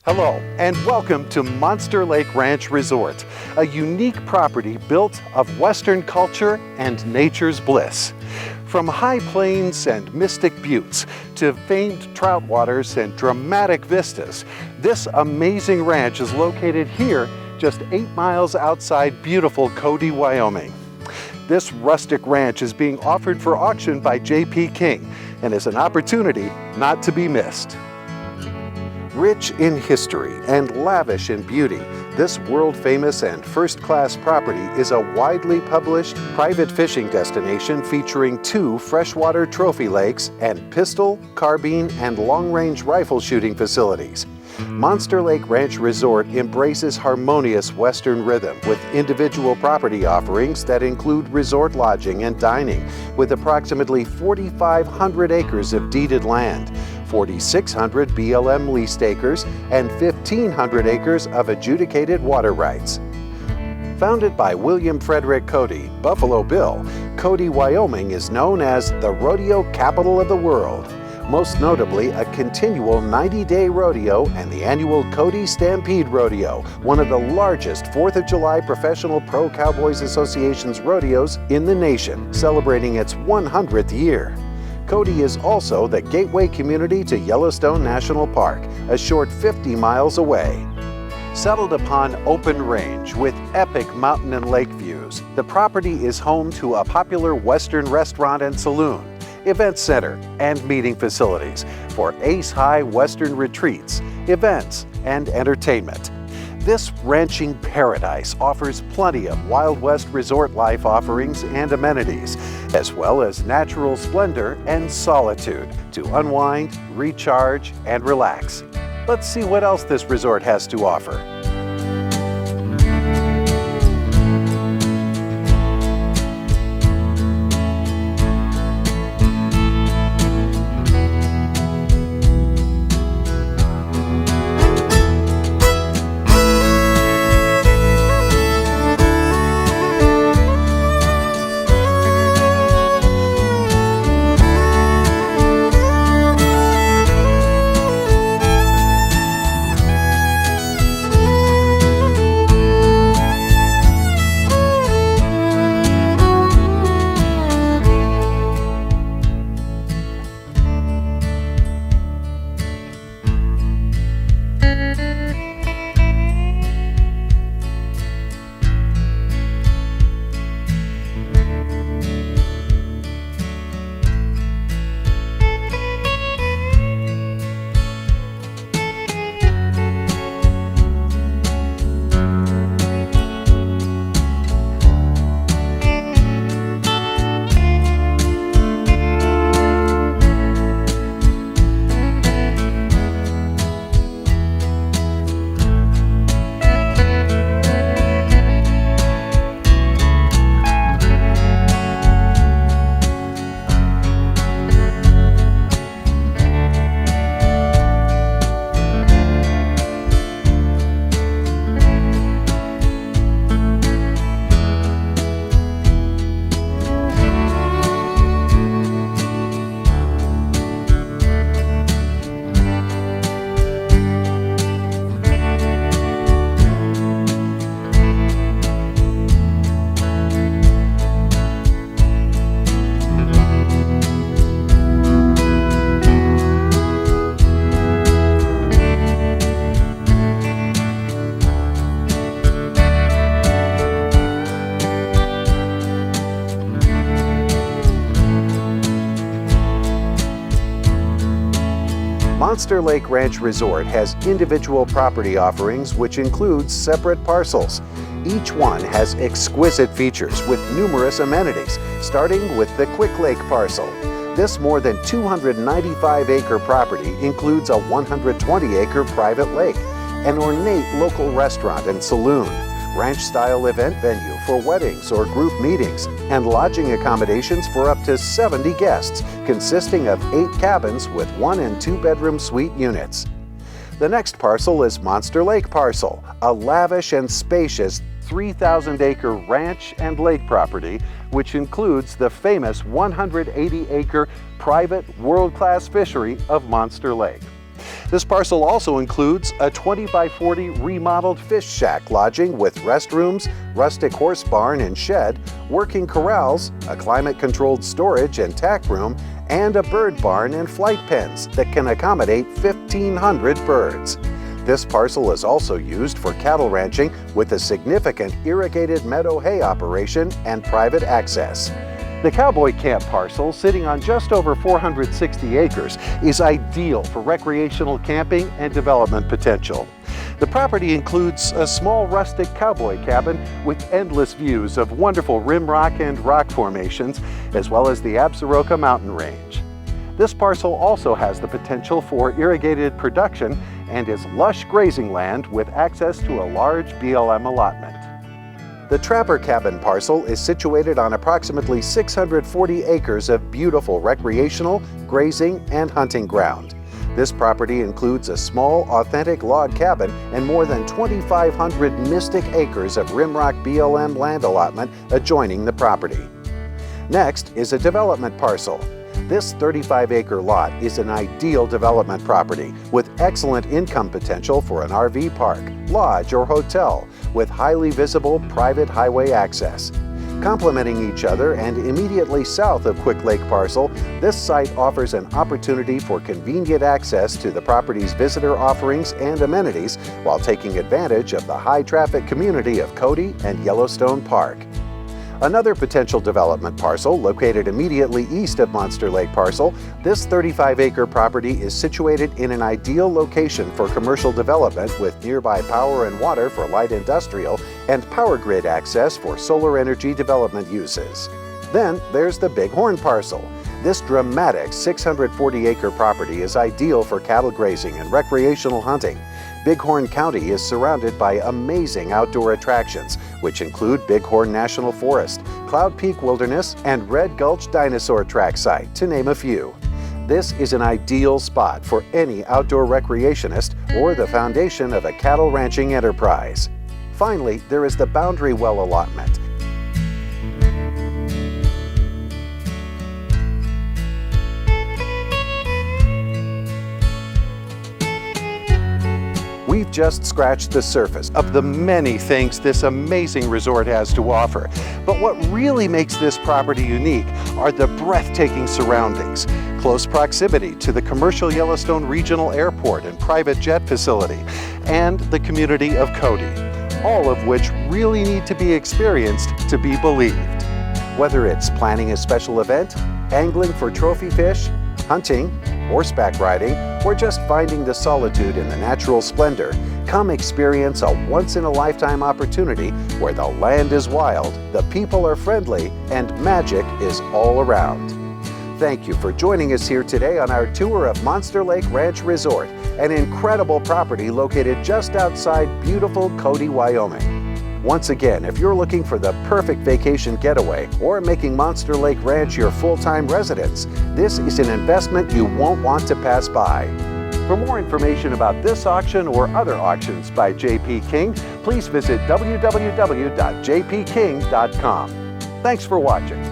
Hello, and welcome to Monster Lake Ranch Resort, a unique property built of Western culture and nature's bliss. From high plains and mystic buttes to famed trout waters and dramatic vistas, this amazing ranch is located here just 8 miles outside beautiful Cody, Wyoming. This rustic ranch is being offered for auction by J.P. King and is an opportunity not to be missed. Rich in history and lavish in beauty, this world-famous and first-class property is a widely published private fishing destination featuring 2 freshwater trophy lakes and pistol, carbine, and long-range rifle shooting facilities. Monster Lake Ranch Resort embraces harmonious Western rhythm with individual property offerings that include resort lodging and dining, with approximately 4,500 acres of deeded land, 4,600 BLM leased acres, and 1,500 acres of adjudicated water rights. Founded by William Frederick Cody, Buffalo Bill, Cody, Wyoming is known as the rodeo capital of the world. Most notably, a continual 90-day rodeo and the annual Cody Stampede Rodeo, one of the largest 4th of July professional Pro Cowboys Association's rodeos in the nation, celebrating its 100th year. Cody is also the gateway community to Yellowstone National Park, a short 50 miles away. Settled upon open range with epic mountain and lake views, the property is home to a popular Western restaurant and saloon, event center, and meeting facilities for ace-high Western retreats, events, and entertainment. This ranching paradise offers plenty of Wild West resort life offerings and amenities, as well as natural splendor and solitude to unwind, recharge, and relax. Let's see what else this resort has to offer. Monster Lake Ranch Resort has individual property offerings which includes separate parcels. Each one has exquisite features with numerous amenities, starting with the Quick Lake parcel. This more than 295-acre property includes a 120-acre private lake, an ornate local restaurant and saloon, ranch-style event venue for weddings or group meetings, and lodging accommodations for up to 70 guests, consisting of 8 cabins with 1- and 2-bedroom suite units. The next parcel is Monster Lake Parcel, a lavish and spacious 3,000-acre ranch and lake property, which includes the famous 180-acre private world-class fishery of Monster Lake. This parcel also includes a 20 by 40 remodeled fish shack lodging with restrooms, rustic horse barn and shed, working corrals, a climate-controlled storage and tack room, and a bird barn and flight pens that can accommodate 1,500 birds. This parcel is also used for cattle ranching with a significant irrigated meadow hay operation and private access. The Cowboy Camp parcel, sitting on just over 460 acres, is ideal for recreational camping and development potential. The property includes a small rustic cowboy cabin with endless views of wonderful rim rock and rock formations, as well as the Absaroka mountain range. This parcel also has the potential for irrigated production and is lush grazing land with access to a large BLM allotment. The Trapper Cabin parcel is situated on approximately 640 acres of beautiful recreational, grazing, and hunting ground. This property includes a small, authentic log cabin and more than 2,500 mystic acres of Rimrock BLM land allotment adjoining the property. Next is a development parcel. This 35-acre lot is an ideal development property with excellent income potential for an RV park, lodge, or hotel with highly visible private highway access. Complementing each other and immediately south of Quick Lake parcel, this site offers an opportunity for convenient access to the property's visitor offerings and amenities while taking advantage of the high-traffic community of Cody and Yellowstone Park. Another potential development parcel located immediately east of Monster Lake parcel, this 35-acre property is situated in an ideal location for commercial development with nearby power and water for light industrial and power grid access for solar energy development uses. Then there's the Bighorn parcel. This dramatic 640-acre property is ideal for cattle grazing and recreational hunting. Bighorn County is surrounded by amazing outdoor attractions, which include Bighorn National Forest, Cloud Peak Wilderness, and Red Gulch Dinosaur Track Site, to name a few. This is an ideal spot for any outdoor recreationist or the foundation of a cattle ranching enterprise. Finally, there is the Boundary Well allotment. We've just scratched the surface of the many things this amazing resort has to offer. But what really makes this property unique are the breathtaking surroundings, close proximity to the commercial Yellowstone Regional Airport and private jet facility, and the community of Cody, all of which really need to be experienced to be believed. Whether it's planning a special event, angling for trophy fish, hunting, horseback riding, or just finding the solitude in the natural splendor, come experience a once-in-a-lifetime opportunity where the land is wild, the people are friendly, and magic is all around. Thank you for joining us here today on our tour of Monster Lake Ranch Resort, an incredible property located just outside beautiful Cody, Wyoming. Once again, if you're looking for the perfect vacation getaway or making Monster Lake Ranch your full-time residence, this is an investment you won't want to pass by. For more information about this auction or other auctions by J.P. King, please visit www.jpking.com. Thanks for watching.